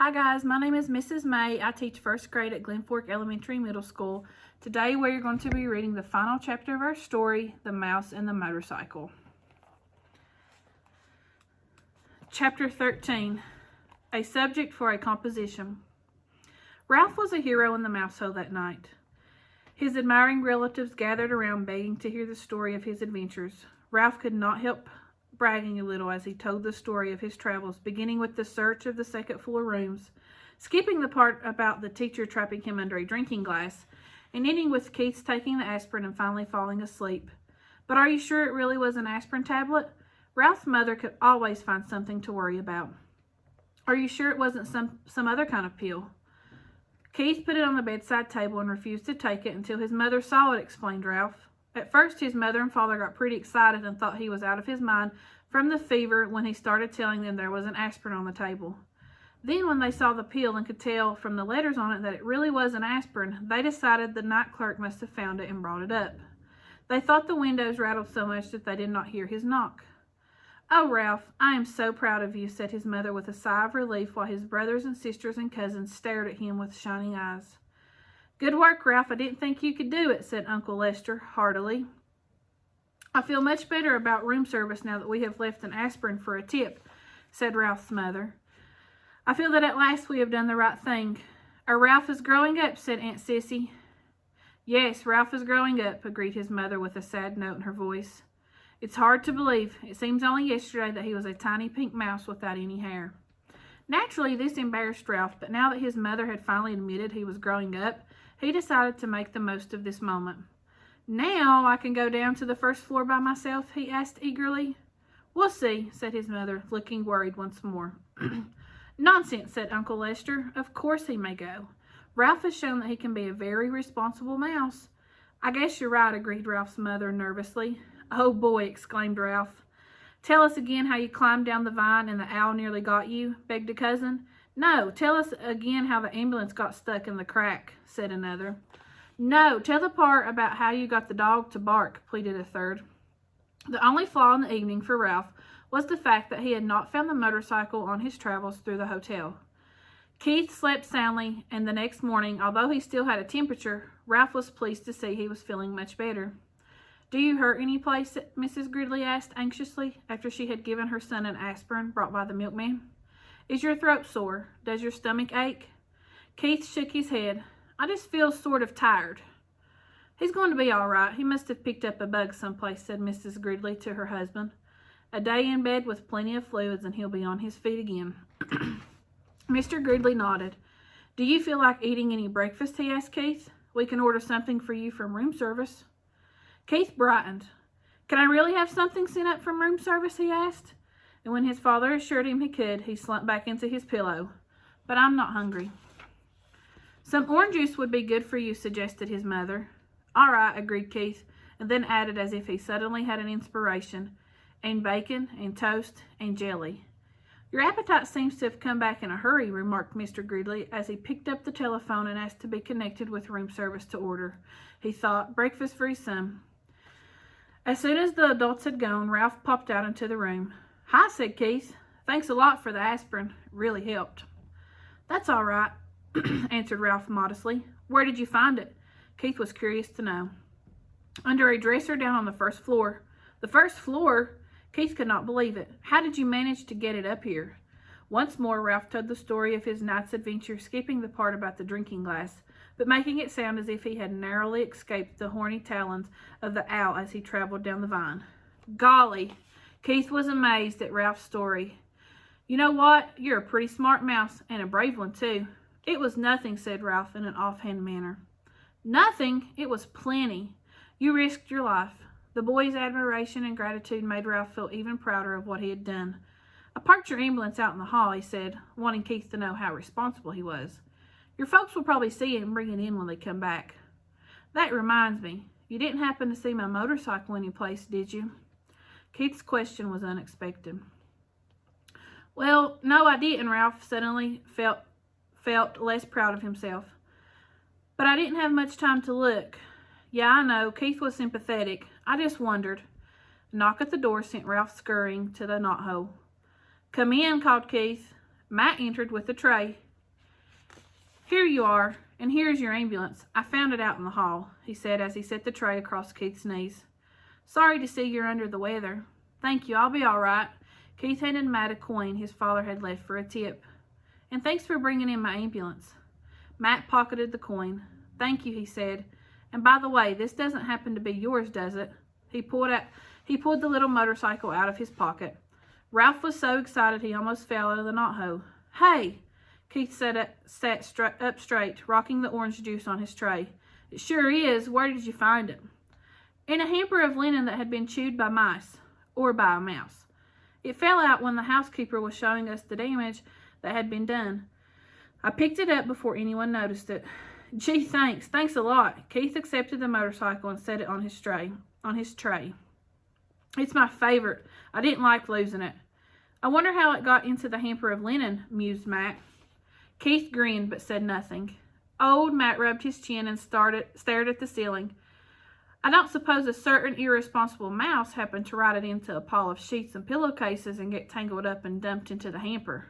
Hi guys, my name is Mrs. May. I teach first grade at Glen Fork Elementary Middle School. Today we are going to be reading the final chapter of our story, The Mouse and the Motorcycle. Chapter 13, A Subject for a Composition. Ralph was a hero in the mouse hole that night. His admiring relatives gathered around begging to hear the story of his adventures. Ralph could not help bragging a little as he told the story of his travels, beginning with the search of the second-floor rooms, skipping the part about the teacher trapping him under a drinking glass, and ending with Keith's taking the aspirin and finally falling asleep. But are you sure it really was an aspirin tablet? Ralph's mother could always find something to worry about. Are you sure it wasn't some other kind of pill? Keith put it on the bedside table and refused to take it until his mother saw it, explained Ralph. At first, his mother and father got pretty excited and thought he was out of his mind from the fever when he started telling them there was an aspirin on the table. Then, when they saw the pill and could tell from the letters on it that it really was an aspirin, they decided the night clerk must have found it and brought it up. They thought the windows rattled so much that they did not hear his knock. "Oh, Ralph, I am so proud of you," said his mother with a sigh of relief while his brothers and sisters and cousins stared at him with shining eyes. "Good work, Ralph. I didn't think you could do it," said Uncle Lester heartily. "I feel much better about room service now that we have left an aspirin for a tip," said Ralph's mother. "I feel that at last we have done the right thing. Our Ralph is growing up," said Aunt Sissy. "Yes, Ralph is growing up," agreed his mother with a sad note in her voice. "It's hard to believe. It seems only yesterday that he was a tiny pink mouse without any hair." Naturally, this embarrassed Ralph, but now that his mother had finally admitted he was growing up, he decided to make the most of this moment. "Now I can go down to the first floor by myself?" he asked eagerly. "We'll see," said his mother, looking worried once more. "Nonsense," said Uncle Lester. "Of course he may go. Ralph has shown that he can be a very responsible mouse." "I guess you're right," agreed Ralph's mother nervously. "Oh boy," exclaimed Ralph. "Tell us again how you climbed down the vine and the owl nearly got you," begged a cousin. "No, tell us again how the ambulance got stuck in the crack," said another. "No, tell the part about how you got the dog to bark," pleaded a third. The only flaw in the evening for Ralph was the fact that he had not found the motorcycle on his travels through the hotel. Keith slept soundly, and the next morning, although he still had a temperature, Ralph was pleased to see he was feeling much better. "Do you hurt any place?" Mrs. Gridley asked anxiously, after she had given her son an aspirin brought by the milkman. "Is your throat sore? Does your stomach ache?" Keith shook his head. "I just feel sort of tired." "He's going to be all right. He must have picked up a bug someplace," said Mrs. Gridley to her husband. "A day in bed with plenty of fluids and he'll be on his feet again." Mr. Gridley nodded. "Do you feel like eating any breakfast?" he asked Keith. "We can order something for you from room service." Keith brightened. "Can I really have something sent up from room service?" he asked. And when his father assured him he could, he slumped back into his pillow. "But I'm not hungry." "Some orange juice would be good for you," suggested his mother. "All right," agreed Keith, and then added as if he suddenly had an inspiration, "and bacon, and toast, and jelly." "Your appetite seems to have come back in a hurry," remarked Mr. Gridley as he picked up the telephone and asked to be connected with room service to order, he thought, breakfast for his son. As soon as the adults had gone, Ralph popped out into the room. "Hi," said Keith. "Thanks a lot for the aspirin. It really helped." "That's all right," answered Ralph modestly. "Where did you find it?" Keith was curious to know. "Under a dresser down on the first floor." "The first floor?" Keith could not believe it. "How did you manage to get it up here?" Once more Ralph told the story of his night's adventure, skipping the part about the drinking glass, but making it sound as if he had narrowly escaped the horny talons of the owl as he traveled down the vine. Golly! Keith was amazed at Ralph's story. "You know what? You're a pretty smart mouse, and a brave one, too." "It was nothing," said Ralph in an offhand manner. "Nothing? It was plenty. You risked your life." The boy's admiration and gratitude made Ralph feel even prouder of what he had done. "I parked your ambulance out in the hall," he said, wanting Keith to know how responsible he was. "Your folks will probably see it and bring it in when they come back." "That reminds me, you didn't happen to see my motorcycle any place, did you?" Keith's question was unexpected. "Well, no, I didn't," Ralph suddenly felt less proud of himself. "But I didn't have much time to look." "Yeah, I know." Keith was sympathetic. "I just wondered." A knock at the door sent Ralph scurrying to the knothole. "Come in," called Keith. Matt entered with a tray. "Here you are, and here's your ambulance. I found it out in the hall," he said as he set the tray across Keith's knees. "Sorry to see you're under the weather." "Thank you, I'll be all right." Keith handed Matt a coin his father had left for a tip. "And thanks for bringing in my ambulance." Matt pocketed the coin. "Thank you," he said. "And by the way, this doesn't happen to be yours, does it?" He pulled the little motorcycle out of his pocket. Ralph was so excited he almost fell out of the knothole. "Hey!" Keith sat up straight, rocking the orange juice on his tray. "It sure is. Where did you find it?" "In a hamper of linen that had been chewed by mice, or by a mouse. It fell out when the housekeeper was showing us the damage that had been done. I picked it up before anyone noticed it." "Gee, thanks. Thanks a lot." Keith accepted the motorcycle and set it on his tray. "It's my favorite. I didn't like losing it." "I wonder how it got into the hamper of linen," mused Matt. Keith grinned but said nothing. Old Matt rubbed his chin and stared at the ceiling. "I don't suppose a certain irresponsible mouse happened to ride it into a pile of sheets and pillowcases and get tangled up and dumped into the hamper."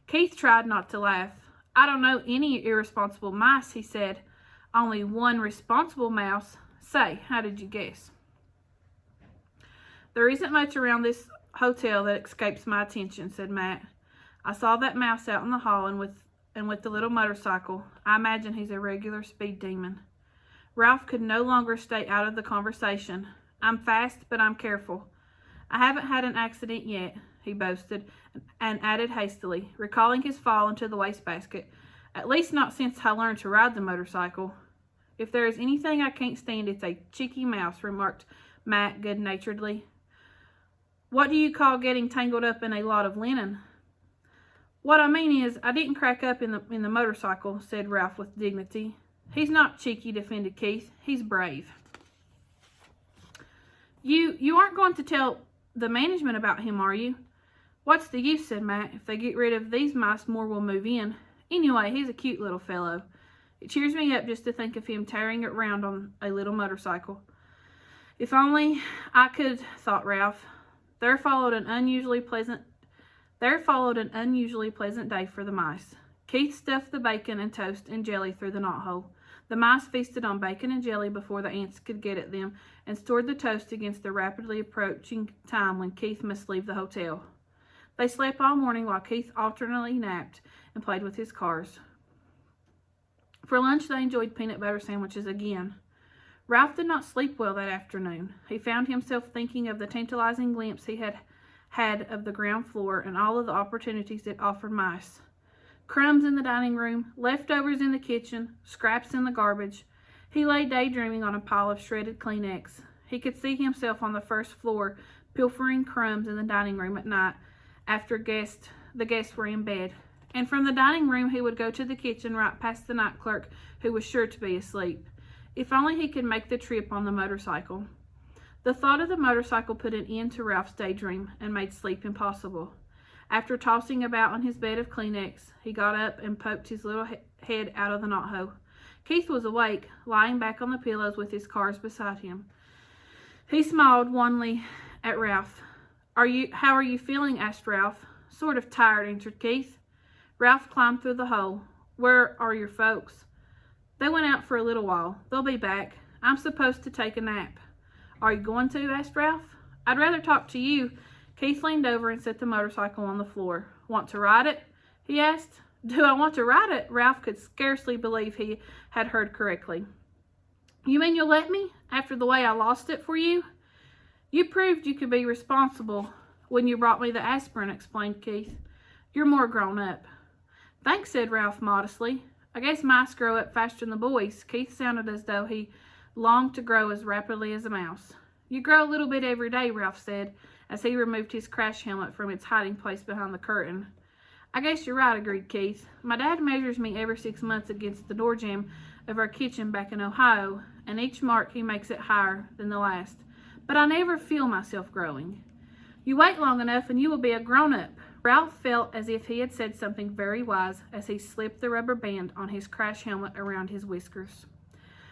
Keith tried not to laugh. "I don't know any irresponsible mice," he said. "Only one responsible mouse. Say, how did you guess?" "There isn't much around this hotel that escapes my attention," said Matt. "I saw that mouse out in the hall and with the little motorcycle. I imagine he's a regular speed demon." Ralph could no longer stay out of the conversation. "I'm fast, but I'm careful. I haven't had an accident yet," he boasted, and added hastily, recalling his fall into the wastebasket, "At least not since I learned to ride the motorcycle." "If there is anything I can't stand, it's a cheeky mouse," remarked Matt good-naturedly. "What do you call getting tangled up in a lot of linen?" "What I mean is, I didn't crack up in the motorcycle," said Ralph with dignity. "He's not cheeky," defended Keith. "He's brave." You aren't going to tell the management about him, are you?" "What's the use?" said Matt. "If they get rid of these mice, more will move in. Anyway, he's a cute little fellow. It cheers me up just to think of him tearing it round on a little motorcycle." "If only I could," thought Ralph. There followed an unusually pleasant day for the mice. Keith stuffed the bacon and toast and jelly through the knothole. The mice feasted on bacon and jelly before the ants could get at them, and stored the toast against the rapidly approaching time when Keith must leave the hotel. They slept all morning while Keith alternately napped and played with his cars. For lunch, they enjoyed peanut butter sandwiches again. Ralph did not sleep well that afternoon. He found himself thinking of the tantalizing glimpse he had had of the ground floor and all of the opportunities it offered mice. Crumbs in the dining room, leftovers in the kitchen, scraps in the garbage. He lay daydreaming on a pile of shredded Kleenex. He could see himself on the first floor, pilfering crumbs in the dining room at night after the guests were in bed. And from the dining room he would go to the kitchen right past the night clerk, who was sure to be asleep. If only he could make the trip on the motorcycle. The thought of the motorcycle put an end to Ralph's daydream and made sleep impossible. After tossing about on his bed of Kleenex, he got up and poked his little head out of the knothole. Keith was awake, lying back on the pillows with his cars beside him. He smiled wanly at Ralph. How are you feeling?" asked Ralph. "Sort of tired," answered Keith. Ralph climbed through the hole. "Where are your folks?" "They went out for a little while. They'll be back. I'm supposed to take a nap." "Are you going to?" asked Ralph. "I'd rather talk to you." Keith leaned over and set the motorcycle on the floor. "Want to ride it?" he asked. "Do I want to ride it?" Ralph could scarcely believe he had heard correctly. "You mean you'll let me, after the way I lost it for you?" "You proved you could be responsible when you brought me the aspirin," explained Keith. "You're more grown up." "Thanks," said Ralph modestly. "I guess mice grow up faster than boys." Keith sounded as though he longed to grow as rapidly as a mouse. "You grow a little bit every day," Ralph said, as he removed his crash helmet from its hiding place behind the curtain. "I guess you're right," agreed Keith. "My dad measures me every 6 months against the door jamb of our kitchen back in Ohio, and each mark he makes it higher than the last. But I never feel myself growing." "You wait long enough and you will be a grown-up." Ralph felt as if he had said something very wise as he slipped the rubber band on his crash helmet around his whiskers.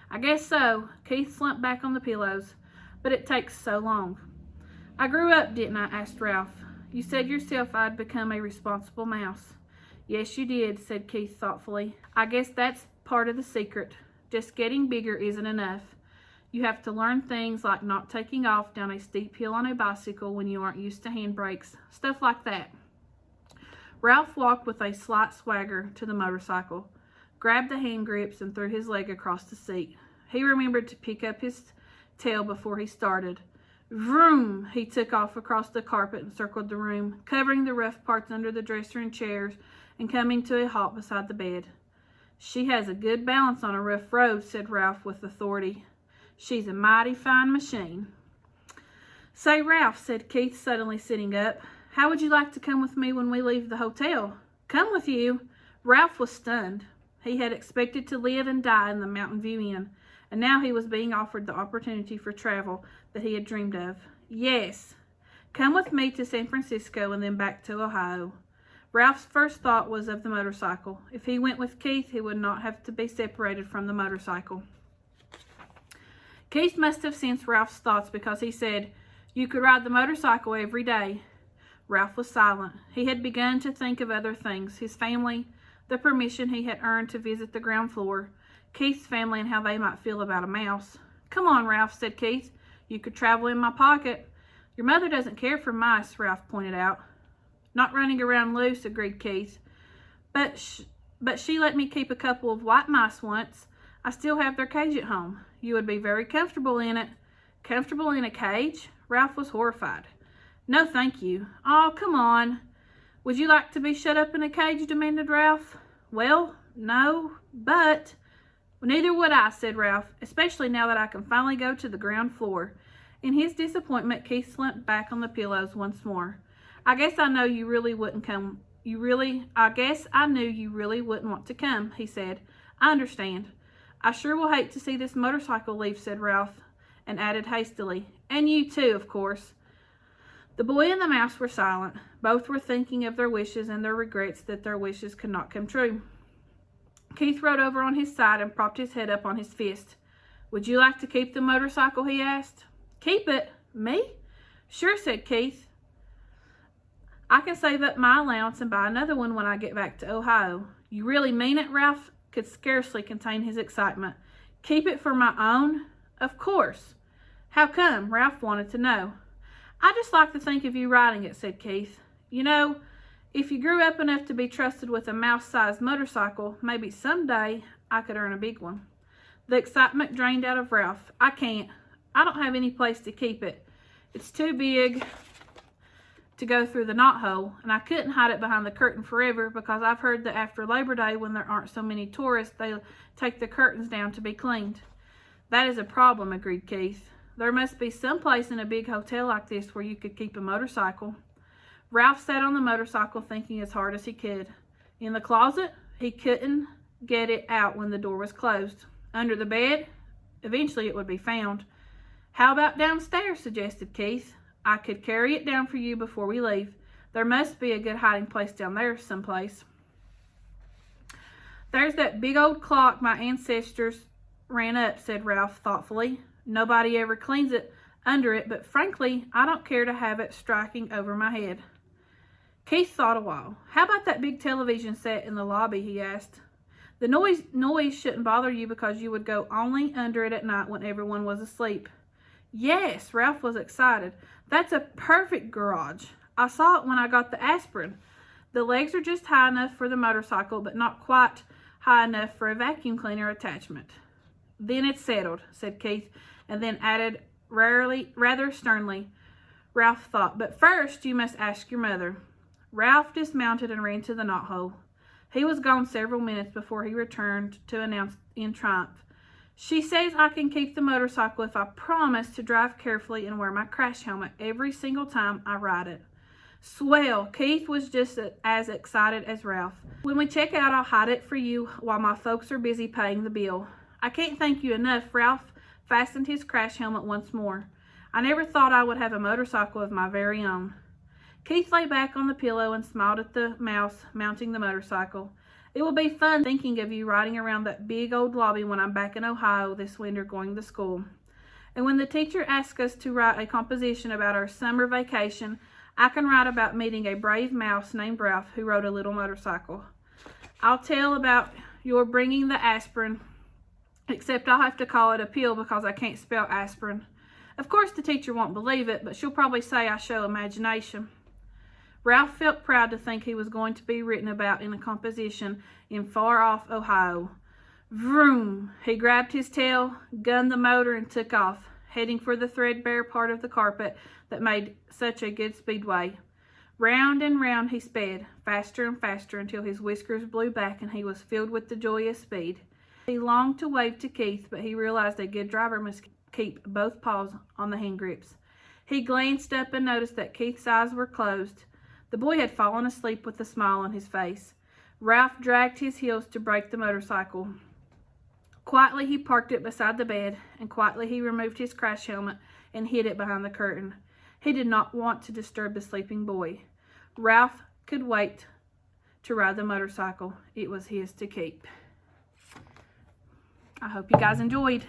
"I guess so." Keith slumped back on the pillows. "But it takes so long." "I grew up, didn't I?" asked Ralph. "You said yourself I'd become a responsible mouse." Yes, you did, said Keith thoughtfully. I guess that's part of the secret. Just getting bigger isn't enough. You have to learn things like not taking off down a steep hill on a bicycle when you aren't used to handbrakes, stuff like that. Ralph walked with a slight swagger to the motorcycle, grabbed the hand grips, and threw his leg across the seat. He remembered to pick up his tail before he started. Vroom! He took off across the carpet and circled the room, covering the rough parts under the dresser and chairs, and coming to a halt beside the bed. She has a good balance on a rough road, said Ralph with authority. She's a mighty fine machine. Say, Ralph, said Keith, suddenly sitting up, how would you like to come with me when we leave the hotel? Come with you? Ralph was stunned. He had expected to live and die in the Mountain View Inn, and now he was being offered the opportunity for travel that he had dreamed of. Yes. Come with me to San Francisco and then back to Ohio. Ralph's first thought was of the motorcycle. If he went with Keith, he would not have to be separated from the motorcycle. Keith must have sensed Ralph's thoughts because he said, you could ride the motorcycle every day. Ralph was silent. He had begun to think of other things, his family, the permission he had earned to visit the ground floor, Keith's family and how they might feel about a mouse. Come on, Ralph, said Keith. You could travel in my pocket. Your mother doesn't care for mice, Ralph pointed out. Not running around loose, agreed Keith. But she let me keep a couple of white mice once. I still have their cage at home. You would be very comfortable in it. Comfortable in a cage? Ralph was horrified. No, thank you. Oh, come on. Would you like to be shut up in a cage? Demanded Ralph. Well, no, but... Neither would I, said Ralph, especially now that I can finally go to the ground floor. In his disappointment, Keith slumped back on the pillows once more. I guess I know you really wouldn't come. I guess I knew you really wouldn't want to come, he said. I understand. I sure will hate to see this motorcycle leave, said Ralph, and added hastily, and you too, of course. The boy and the mouse were silent. Both were thinking of their wishes and their regrets that their wishes could not come true. Keith rolled over on his side and propped his head up on his fist. Would you like to keep the motorcycle, he asked. Keep it? Me? Sure, said Keith. I can save up my allowance and buy another one when I get back to Ohio. You really mean it? Ralph could scarcely contain his excitement. Keep it for my own? Of course. How come? Ralph wanted to know. I just like to think of you riding it, said Keith. You know, if you grew up enough to be trusted with a mouse-sized motorcycle, maybe someday I could earn a big one. The excitement drained out of Ralph. I can't. I don't have any place to keep it. It's too big to go through the knothole, and I couldn't hide it behind the curtain forever because I've heard that after Labor Day, when there aren't so many tourists, they take the curtains down to be cleaned. That is a problem, agreed Keith. There must be some place in a big hotel like this where you could keep a motorcycle. Ralph sat on the motorcycle thinking as hard as he could. In the closet? He couldn't get it out when the door was closed. Under the bed? Eventually it would be found. How about downstairs, suggested Keith. I could carry it down for you before we leave. There must be a good hiding place down there someplace. There's that big old clock my ancestors ran up, said Ralph thoughtfully. Nobody ever cleans it under it, but frankly, I don't care to have it striking over my head. Keith thought a while. How about that big television set in the lobby, he asked. The noise shouldn't bother you because you would go only under it at night when everyone was asleep. Yes, Ralph was excited. That's a perfect garage. I saw it when I got the aspirin. The legs are just high enough for the motorcycle, but not quite high enough for a vacuum cleaner attachment. Then it's settled, said Keith, and then added rather sternly. Ralph thought, but first you must ask your mother. Ralph dismounted and ran to the knothole. He was gone several minutes before he returned to announce in triumph. She says I can keep the motorcycle if I promise to drive carefully and wear my crash helmet every single time I ride it. Swell! Keith was just as excited as Ralph. When we check out, I'll hide it for you while my folks are busy paying the bill. I can't thank you enough. Ralph fastened his crash helmet once more. I never thought I would have a motorcycle of my very own. Keith lay back on the pillow and smiled at the mouse mounting the motorcycle. It will be fun thinking of you riding around that big old lobby when I'm back in Ohio this winter going to school. And when the teacher asks us to write a composition about our summer vacation, I can write about meeting a brave mouse named Ralph who rode a little motorcycle. I'll tell about your bringing the aspirin, except I'll have to call it a pill because I can't spell aspirin. Of course the teacher won't believe it, but she'll probably say I show imagination. Ralph felt proud to think he was going to be written about in a composition in far-off Ohio. Vroom! He grabbed his tail, gunned the motor, and took off, heading for the threadbare part of the carpet that made such a good speedway. Round and round he sped, faster and faster, until his whiskers blew back and he was filled with the joyous speed. He longed to wave to Keith, but he realized a good driver must keep both paws on the hand grips. He glanced up and noticed that Keith's eyes were closed. The boy had fallen asleep with a smile on his face. Ralph dragged his heels to brake the motorcycle. Quietly he parked it beside the bed, and quietly he removed his crash helmet and hid it behind the curtain. He did not want to disturb the sleeping boy. Ralph could wait to ride the motorcycle. It was his to keep. I hope you guys enjoyed.